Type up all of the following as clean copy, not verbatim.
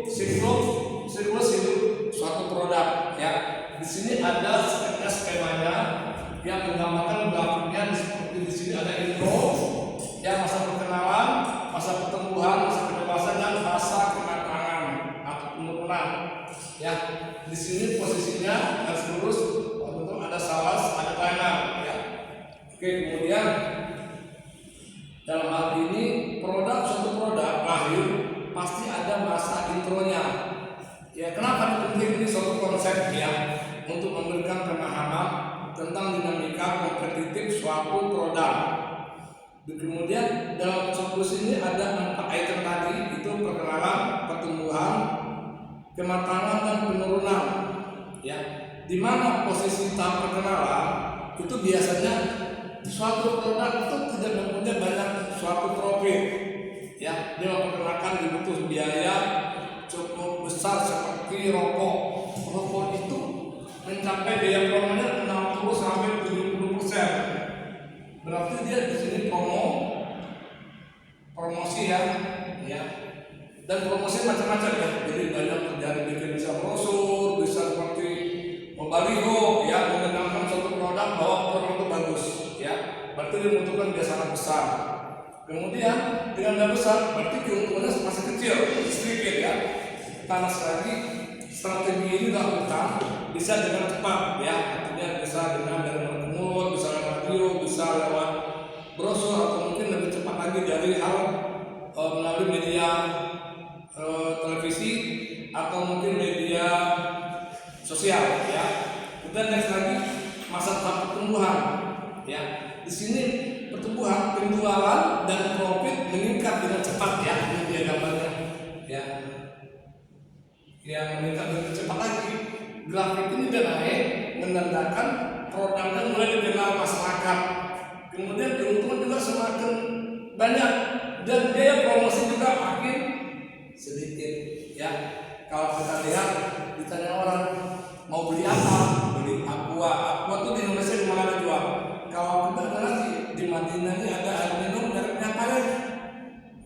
siklus hidup suatu produk ya. Di sini ada skemanya yang menggambarkan grafiknya seperti di sini ada intro, ya, masa perkenalan, masa pertumbuhan, masa kedewasaan dan masa kematangan atau penurunan. Ya, di sini posisinya garis lurus, tentu ada salas, ada kanan, ya. Oke, kemudian dalam hal ini suatu produk lahir pasti ada masa intronya. Ya, kenapa penting ini suatu konsep ya untuk memberikan pemahaman tentang dinamika kompetitif suatu produk. Kemudian dalam siklus ini ada 4 item tadi, itu perkenalan, pertumbuhan, kematangan dan penurunan. Ya, di mana posisi tahap perkenalan itu biasanya suatu produk itu tidak mempunyai banyak suatu profit. Ya, dia memperkenalkan dibutuh biaya cukup besar seperti rokok. Rokok itu mencapai biaya promonya 60 sampai 70%. Berarti dia di sini promosi ya. Dan promosi macam-macam ya. Jadi banyak terjadi, bikin bisa brosur, bisa seperti membaliho ya, mengenalkan suatu produk bahwa produk itu bagus ya. Berarti dia membutuhkan biaya sangat besar. Kemudian dengan dana besar berarti keuntungannya masih kecil, sedikit ya. Karena lagi strategi ini dilakukan bisa dengan cepat ya, artinya bisa dengan dari mulut, bisa lewat radio, bisa lewat brosur, atau mungkin lebih cepat lagi dari hal melalui media televisi atau mungkin media sosial ya. Kemudian next lagi masa tahap pertumbuhan ya. Di sini pertumbuhan, penjualan dan profit meningkat dengan cepat ya, ini dia gambarnya ya. Yang meningkat dengan cepat lagi. Grafik ini dia naik menandakan produknya mulai dikenal masyarakat. Kemudian keuntungan juga semakin banyak dan biaya promosi juga makin sedikit ya. Kalau kita lihat ditanya orang mau beli apa, beli aqua itu di Indonesia di mana dijual. Kalau kita ada lagi di Madinah ini ada air minum mereknya apa ya?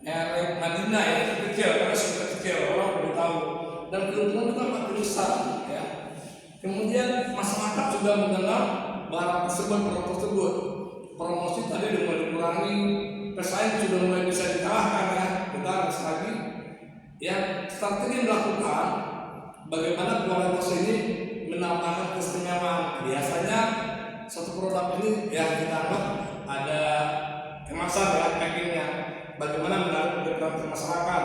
Merek Madinah ya, kecil karena sudah kecil orang belum tahu. Dan keuntungan juga makin besar ya. Kemudian masyarakat sudah mengenal barang tersebut, produk tersebut. Promosi tadi sudah mulai dikurangi, pesaing sudah mulai bisa dikalahkan ya. Kita harus lagi ya, strategi dilakukan bagaimana kualitas ini menambahkan keistimewaan. Biasanya satu produk ini ya kita anggap ada kemasan ya, packingnya, bagaimana menarik ke masyarakat.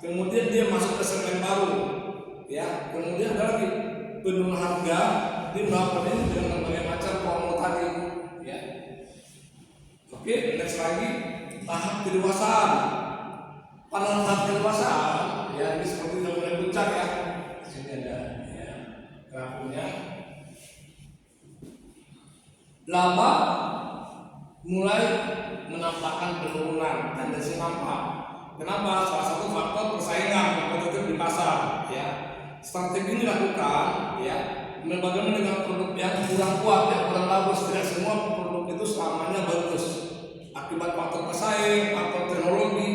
Kemudian dia masuk ke segmen baru ya. Kemudian ada lagi penurunan harga, dia melakukan ini dengan berbagai macam promo tadi ya. Oke, next lagi tahap kedewasaan. Pada tahap kedewasaan ya, ini seperti sudah mulai puncak ya. Di sini ada ya grafiknya. Lama mulai menampakkan penurunan tendensi nampak. Kenapa? Salah satu faktor persaingan kompetitif di pasar ya. Strategi ini dilakukan ya, bagaimana dengan produk yang kurang kuat, yang kurang bagus. Tidak semua produk itu selamanya bagus. Akibat faktor pesaing, faktor teknologi,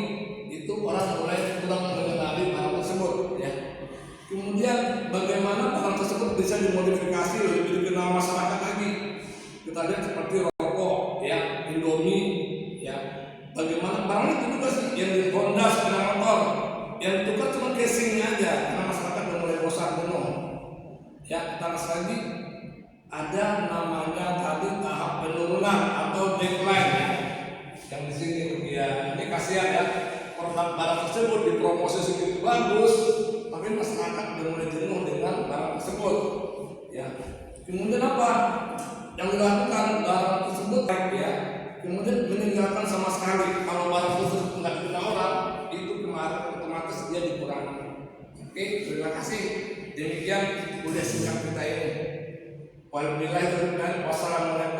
itu orang mulai kurang mengenali barang tersebut ya. Kemudian bagaimana barang tersebut bisa dimodifikasi lebih dikenal masyarakat lagi. Kita lihat seperti rokok ya, Indomie ya. Bagaimana barang itu juga sih yang di Honda sepeda motor, yang itu kan cuma casingnya aja karena masyarakat udah mulai bosan penuh. Ya, kita lagi ada namanya tadi tahap penurunan atau decline ya. Yang di sini ya, ini kasihan ya, produk barang tersebut dipromosi segitu bagus, tapi masyarakat udah mulai jenuh dengan barang tersebut. Ya, kemudian apa yang dilakukan? Barang tersebut baik ya, kemudian meninggalkan sama sekali. Kalau barang tersebut nggak dikenal orang, itu kemarin otomatis dia dikurangi. Oke, terima kasih. Demikian udah singkat kita ini. Wassalamualaikum